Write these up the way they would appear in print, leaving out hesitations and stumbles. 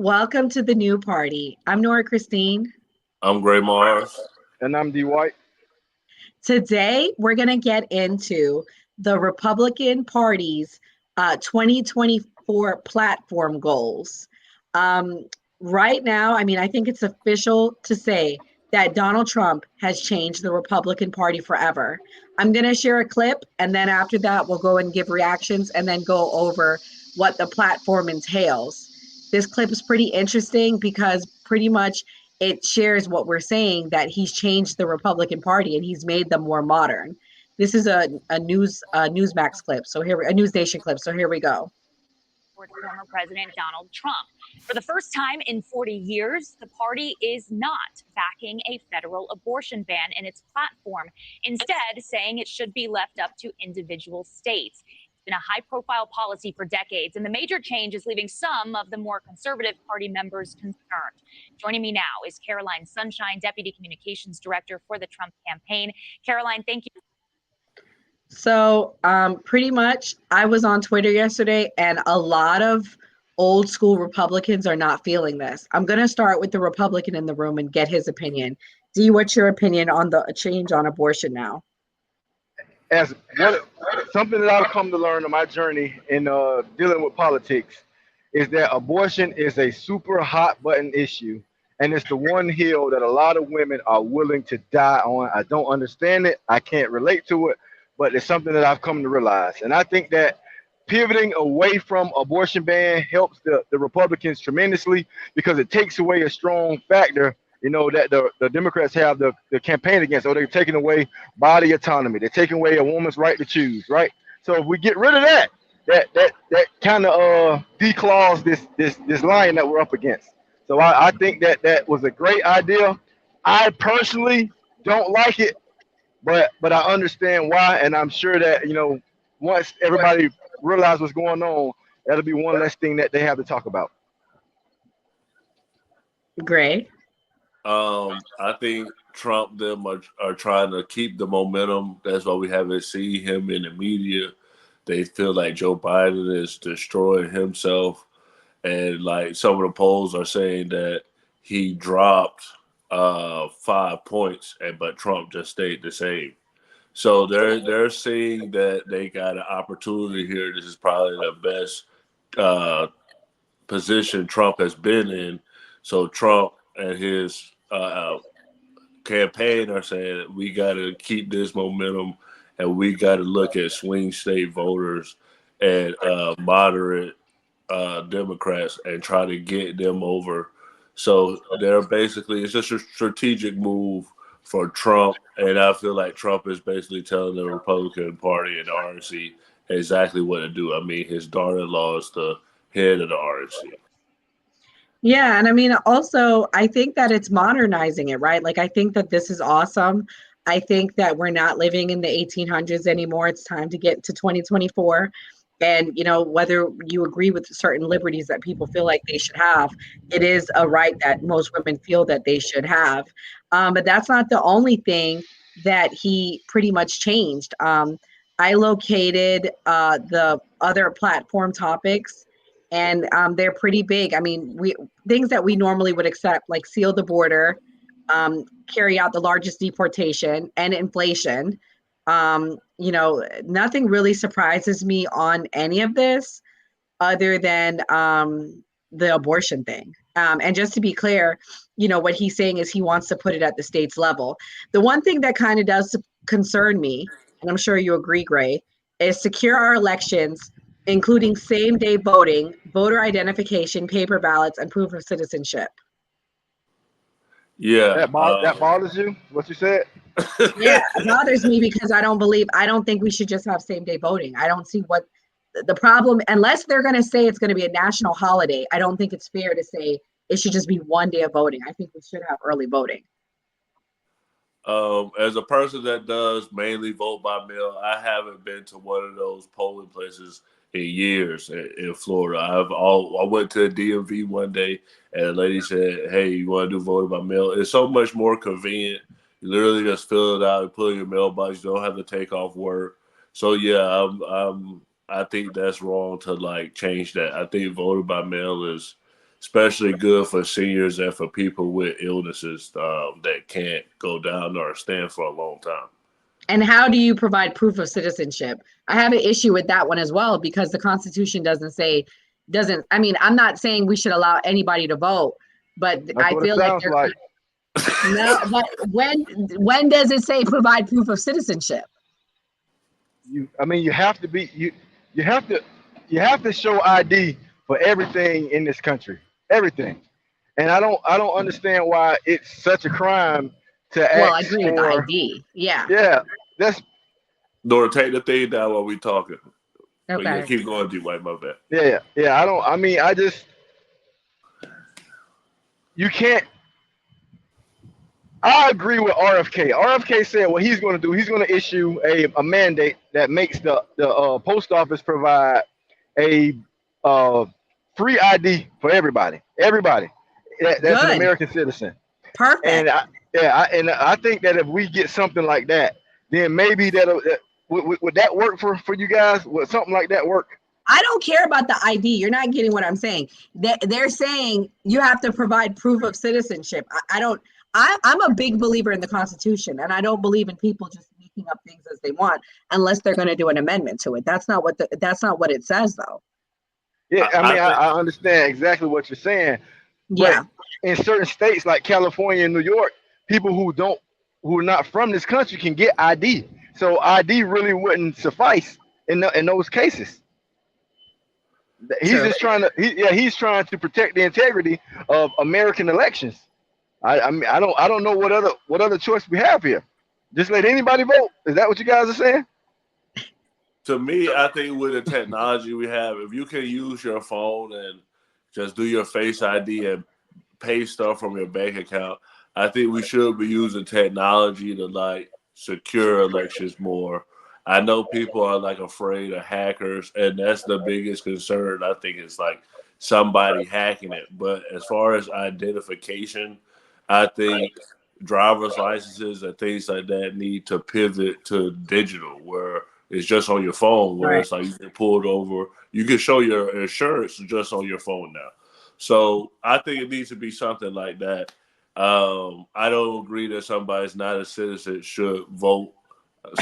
Welcome to the new party. I'm Nora Christine. I'm Gray Mars. And I'm D White. Today, we're going to get into the Republican Party's 2024 platform goals. Um, right now, I think it's official to say that Donald Trump has changed the Republican Party forever. I'm going to share a clip, and then after that, we'll go and give reactions and then go over what the platform entails. This clip is pretty interesting because pretty much it shares what we're saying, that he's changed the Republican Party and he's made them more modern. This is a Newsmax clip. A News Nation clip. So here we go. Former President Donald Trump. For the first time in 40 years, the party is not backing a federal abortion ban in its platform, instead saying it should be left up to individual states. It's been a high-profile policy for decades, and the major change is leaving some of the more conservative party members concerned. Joining me now is Caroline Sunshine, Deputy Communications Director for the Trump campaign. Caroline, thank you. So pretty much I was on Twitter yesterday and a lot of old school Republicans are not feeling this. I'm going to start with the Republican in the room and get his opinion. Dee, what's your opinion on the change on abortion now? Something that I've come to learn on my journey in dealing with politics is that abortion is a super hot button issue. And it's the one hill that a lot of women are willing to die on. I don't understand it. I can't relate to it. But it's something that I've come to realize. And I think that pivoting away from abortion ban helps the Republicans tremendously because it takes away a strong factor, that the Democrats have the campaign against. So they're taking away body autonomy. They're taking away a woman's right to choose, right? So if we get rid of that kind of declaws this line that we're up against. So I think that was a great idea. I personally don't like it. But I understand why, and I'm sure that once everybody realizes what's going on, that'll be one less thing that they have to talk about. Gray. I think Trump them are trying to keep the momentum. That's why we haven't seen him in the media. They feel like Joe Biden is destroying himself, and like some of the polls are saying that he dropped 5 points, but Trump just stayed the same. So they're seeing that they got an opportunity here. This is probably the best position Trump has been in. So Trump and his campaign are saying that we got to keep this momentum, and we got to look at swing state voters and moderate Democrats and try to get them over. So they're basically, it's just a strategic move for Trump. And I feel like Trump is basically telling the Republican Party and the RNC exactly what to do. I mean, his daughter-in-law is the head of the RNC. Yeah. And also, I think that it's modernizing it, right? Like, I think that this is awesome. I think that we're not living in the 1800s anymore. It's time to get to 2024. And, whether you agree with certain liberties that people feel like they should have, it is a right that most women feel that they should have. But that's not the only thing that he pretty much changed. I located the other platform topics, and they're pretty big. Things that we normally would accept, like seal the border, carry out the largest deportation, and inflation. Nothing really surprises me on any of this other than the abortion thing. And just to be clear, what he's saying is he wants to put it at the state's level. The one thing that kind of does concern me, and I'm sure you agree, Gray, is secure our elections, including same-day voting, voter identification, paper ballots, and proof of citizenship. Yeah. That bothers you, what you said? Yeah, it bothers me because I don't think we should just have same-day voting. I don't see what the problem, unless they're going to say it's going to be a national holiday. I don't think it's fair to say it should just be one day of voting. I think we should have early voting. As a person that does mainly vote by mail, I haven't been to one of those polling places in years in Florida. I went to the DMV one day, and a lady said, "Hey, you want to do voting by mail?" It's so much more convenient. You literally just fill it out and put it in your mailbox. You don't have to take off work. So yeah, I think that's wrong to like change that. I think voting by mail is especially good for seniors and for people with illnesses that can't go down or stand for a long time. And how do you provide proof of citizenship? I have an issue with that one as well, because the Constitution I mean, I'm not saying we should allow anybody to vote, but That's I what feel it like sounds like. no, but when does it say provide proof of citizenship? I mean, you have to be you have to show ID for everything in this country, everything. And I don't understand why it's such a crime to Well, I ask agree with the for. ID. Yeah. Yeah, that's Nora, take the thing down while we talking. But yeah, Okay. keep going, D-White, my bad. yeah. I mean, you can't. I agree with RFK. RFK said what he's going to do. He's going to issue a mandate that makes the post office provide a free ID for everybody. Everybody that's an Good. American citizen. Perfect. And I think that if we get something like that, then maybe would that work for you guys? Would something like that work? I don't care about the ID. You're not getting what I'm saying. They're saying you have to provide proof of citizenship. I'm a big believer in the Constitution, and I don't believe in people just making up things as they want unless they're going to do an amendment to it. That's not what it says, though. Yeah, I understand exactly what you're saying. Yeah. But in certain states like California and New York, people who are not from this country can get ID. So ID really wouldn't suffice in those cases. He's True. just trying to he's trying to protect the integrity of American elections. I mean, I don't know what other choice we have here. Just let anybody vote. Is that what you guys are saying? To me, I think with the technology we have, if you can use your phone and just do your Face ID and pay stuff from your bank account, I think we should be using technology to like secure elections more. I know people are like afraid of hackers, and that's the biggest concern. I think it's like somebody hacking it. But as far as identification, I think driver's licenses and things like that need to pivot to digital, where it's just on your phone, where Right. it's like you get pulled over. You can show your insurance just on your phone now. So I think it needs to be something like that. I don't agree that somebody's not a citizen should vote.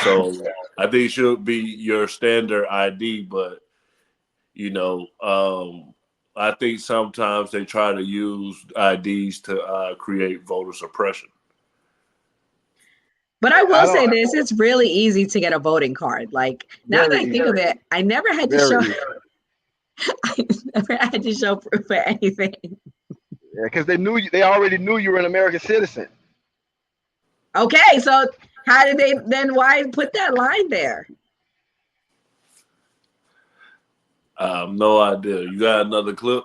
So I think it should be your standard ID, but I think sometimes they try to use IDs to create voter suppression. But I will say this: it's really easy to get a voting card. Like now that I think of it, I never had to show. I never had to show proof of anything. Yeah, because they already knew you were an American citizen. Okay, so how did they then? Why put that line there? No idea. You got another clip?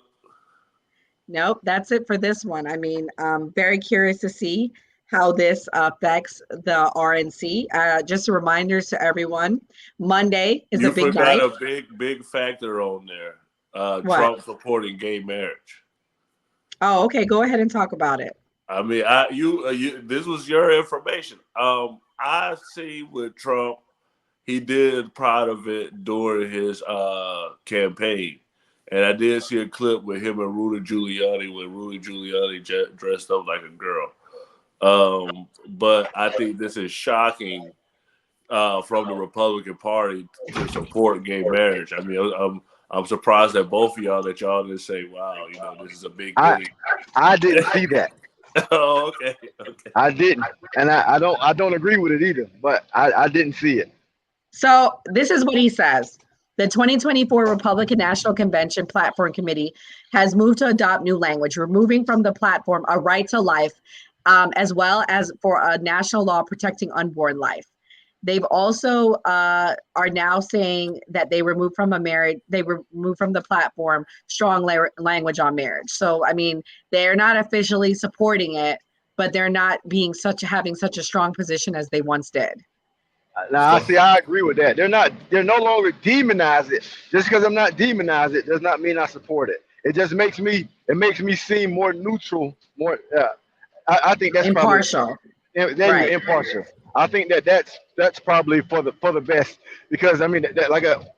Nope, that's it for this one. I mean, very curious to see how this affects the RNC. Just a reminder to everyone: Monday is a big night. You forgot a big factor on there. Trump supporting gay marriage. Oh, okay. Go ahead and talk about it. I mean, this was your information. I see with Trump, he did part of it during his campaign. And I did see a clip with him and Rudy Giuliani when Rudy Giuliani dressed up like a girl. But I think this is shocking from the Republican Party to support gay marriage. I mean, I'm surprised that both of y'all didn't say, "Wow, this is a big thing." I didn't see that. Oh, okay. I didn't, and I don't agree with it either. But I didn't see it. So this is what he says. The 2024 Republican National Convention Platform Committee has moved to adopt new language, removing from the platform a right to life, as well as for a national law protecting unborn life. They've also are now saying that they remove from the platform strong language on marriage. So, I mean, they're not officially supporting it, but they're not having such a strong position as they once did. Now, I agree with that. They're no longer demonize it. Just because I'm not demonize it does not mean I support it. It just makes me seem more neutral, more. I think that's impartial. Right. Impartial. I think that's probably for the best, because I mean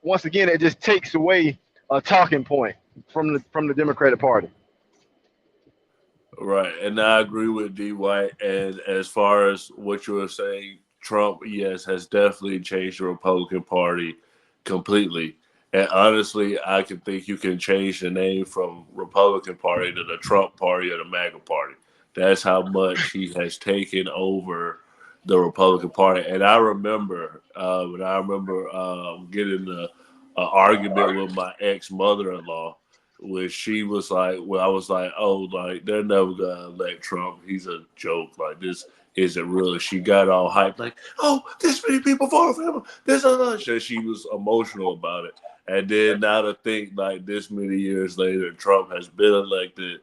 once again it just takes away a talking point from the Democratic Party. Right, and I agree with D. White. And as far as what you were saying, Trump, yes, has definitely changed the Republican Party completely. And honestly, I can think you can change the name from Republican Party to the Trump Party or the MAGA Party. That's how much he has taken over the Republican Party. And I remember, getting a argument with my ex mother-in-law, where she was like, well, I was like, oh, like they're never gonna elect Trump. He's a joke. Like this isn't real. She got all hyped, like, oh, this many people voted for him. This and that. And she was emotional about it. And then now to think like this many years later, Trump has been elected,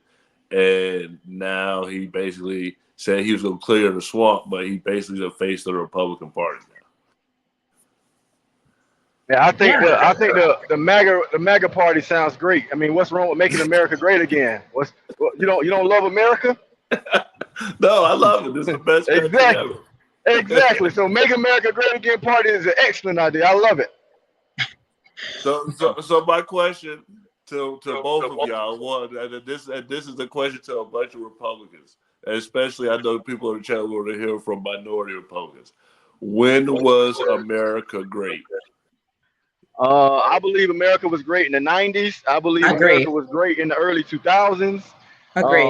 and now he basically said he was gonna clear the swamp, but he basically the face of the Republican Party now. Yeah, I think the MAGA party sounds great. I mean, what's wrong with making America great again? You don't love America? No, I love it. This is the best country Exactly. ever. Exactly. So Make America Great Again party is an excellent idea. I love it. So my question to both of y'all, one, and this is a question to a bunch of Republicans, especially I know people on the channel want to hear from minority Republicans. When was America great? I believe America was great in the 90s. I believe America was great in the early 2000s. Agree.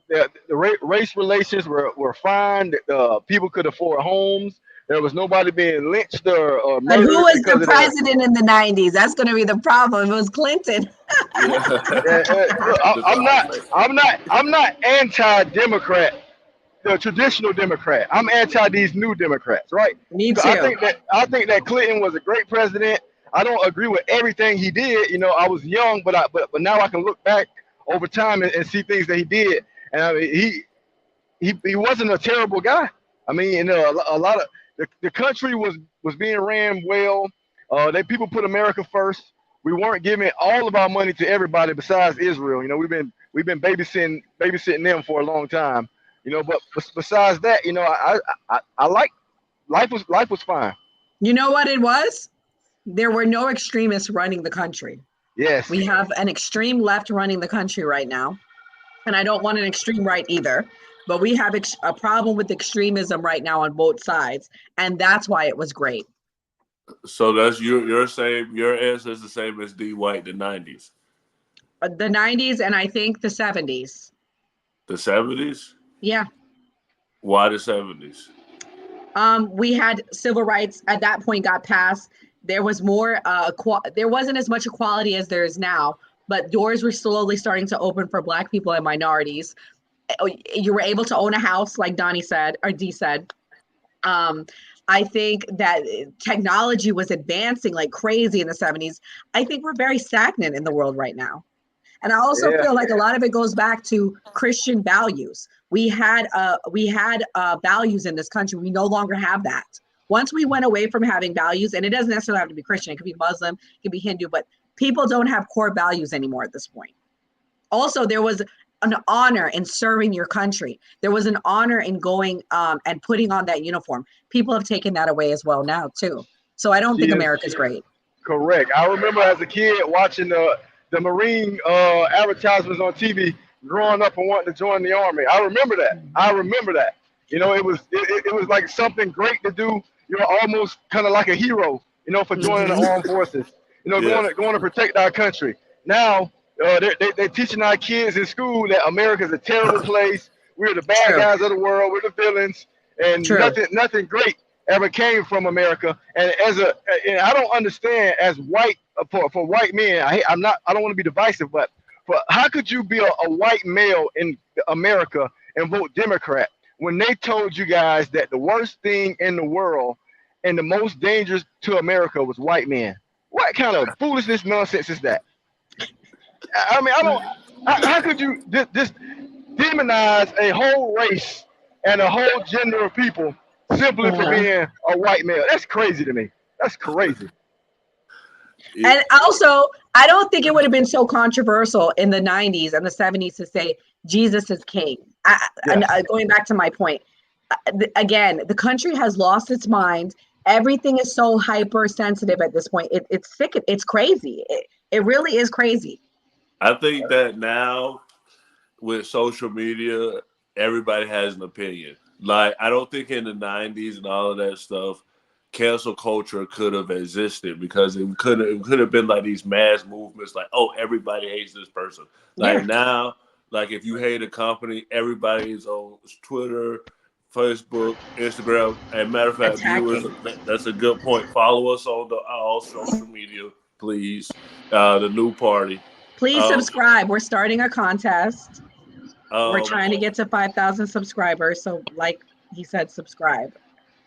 The race relations were fine. People could afford homes. There was nobody being lynched or But murdered. who was the president in the 90s? That's going to be the problem. It was Clinton. I'm not anti-Democrat, the traditional Democrat. I'm anti these new Democrats, right? Me too. So I think that Clinton was a great president. I don't agree with everything he did. You know, I was young, but now I can look back over time and see things that he did. And I mean, he wasn't a terrible guy. I mean, you know, a lot of the country was being ran well. People put America first. We weren't giving all of our money to everybody besides Israel. You know, we've been babysitting them for a long time. You know, but besides that, you know, I like life was fine. You know what it was? There were no extremists running the country. Yes. We have an extreme left running the country right now. And I don't want an extreme right either. But we have a problem with extremism right now on both sides. And that's why it was great. So that's you're saying your answer is the same as D. White, the 90s. The 90s and I think the 70s. The 70s? Yeah. Why the 70s? We had civil rights at that point got passed. There was more, there wasn't as much equality as there is now, but doors were slowly starting to open for Black people and minorities. You were able to own a house, like Donnie said, or Dee said. I think that technology was advancing like crazy in the 70s. I think we're very stagnant in the world right now. And I also feel like a lot of it goes back to Christian values. We had values in this country. We no longer have that. Once we went away from having values, and it doesn't necessarily have to be Christian, it could be Muslim, it could be Hindu, but people don't have core values anymore at this point. Also, there was an honor in serving your country. There was an honor in going and putting on that uniform. People have taken that away as well now too. So I don't think America's great. Correct. I remember as a kid watching the Marine advertisements on TV, growing up and wanting to join the Army. I remember that. You know, it was like something great to do. You're almost kind of like a hero, you know, for joining the armed forces. You know, going to protect our country. Now they're teaching our kids in school that America's a terrible place. We're the bad guys of the world. We're the villains, and nothing great ever came from America. And and I don't understand as white for white men. I don't want to be divisive, but how could you be a white male in America and vote Democrat when they told you guys that the worst thing in the world and the most dangerous to America was white men? What kind of foolishness nonsense is that? I mean, how could you just demonize a whole race and a whole gender of people simply for being a white male? That's crazy to me. That's crazy. And also, I don't think it would have been so controversial in the 90s and the 70s to say Jesus is king. And going back to my point, again, the country has lost its mind. Everything is so hypersensitive at this point. It's sick. It's crazy. It really is crazy. I think that now with social media, everybody has an opinion. Like, I don't think in the 90s and all of that stuff, cancel culture could have existed because it could have been like these mass movements, like, oh, everybody hates this person. Like Yeah. now, like if you hate a company, everybody's on Twitter, Facebook, Instagram. And matter of fact, viewers, Attacking. that's a good point. Follow us on all social media, please. The new party. Please Um, subscribe. We're starting a contest. We're um, trying to get to 5,000 subscribers. So like he said, subscribe.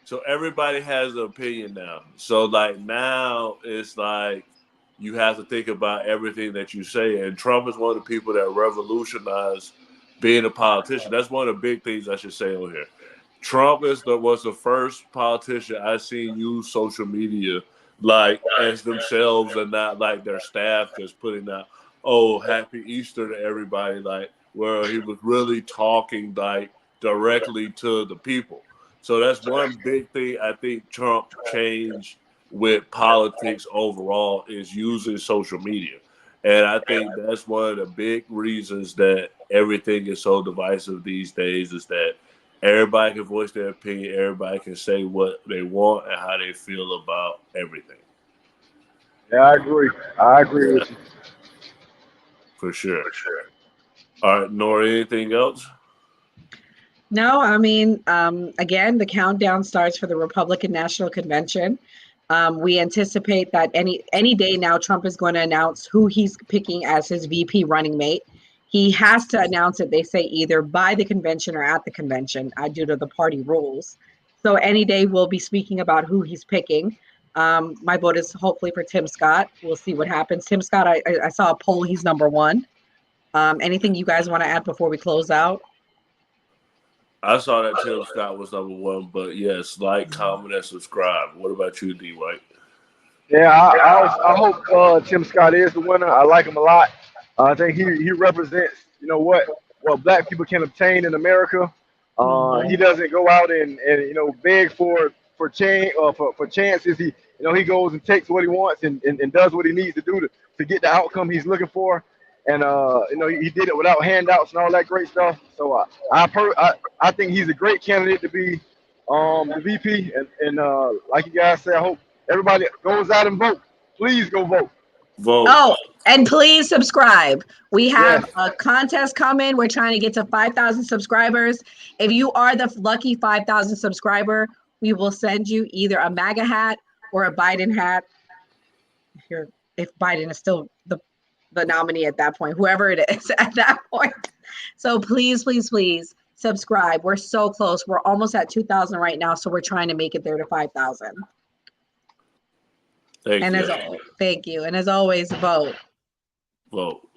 So everybody has an opinion now. So like now it's like you have to think about everything that you say. And Trump is one of the people that revolutionized being a politician. That's one of the big things I should say on here. Trump was the first politician I seen use social media like as themselves and not like their staff just putting out, oh, happy Easter to everybody, like where he was really talking like directly to the people. So that's one big thing I think Trump changed with politics overall is using social media. And I think that's one of the big reasons that everything is so divisive these days is that everybody can voice their opinion, everybody can say what they want and how they feel about everything. Yeah, I agree. I agree Yeah, with you. for sure. All right, Nora, anything else? No, I mean, again, the countdown starts for the Republican National Convention. We anticipate that any day now, Trump is going to announce who he's picking as his VP running mate. He has to announce it, they say, either by the convention or at the convention due to the party rules. So any day we'll be speaking about who he's picking. My vote is hopefully for Tim Scott. We'll see what happens. Tim Scott, I saw a poll, he's number one. Anything you guys want to add before we close out? I saw that Tim Scott was number one, but yes, like, comment, and subscribe. What about you, D White? Yeah, I hope Tim Scott is the winner. I like him a lot. I think he represents, what black people can obtain in America. He doesn't go out and beg for change for chances. He goes and takes what he wants and does what he needs to do to get the outcome he's looking for. And he did it without handouts and all that great stuff. So I think he's a great candidate to be the VP. And like you guys say, I hope everybody goes out and vote. Please go vote. Vote. Oh, and please subscribe. We have Yes. a contest coming. We're trying to get to 5,000 subscribers. If you are the lucky 5,000 subscriber, we will send you either a MAGA hat or a Biden hat. If Biden is still the nominee at that point, whoever it is at that point. So please, please, please subscribe. We're so close. We're almost at 2,000 right now. So we're trying to make it there to 5,000. Thank you. Thank you. And as always, vote. Vote.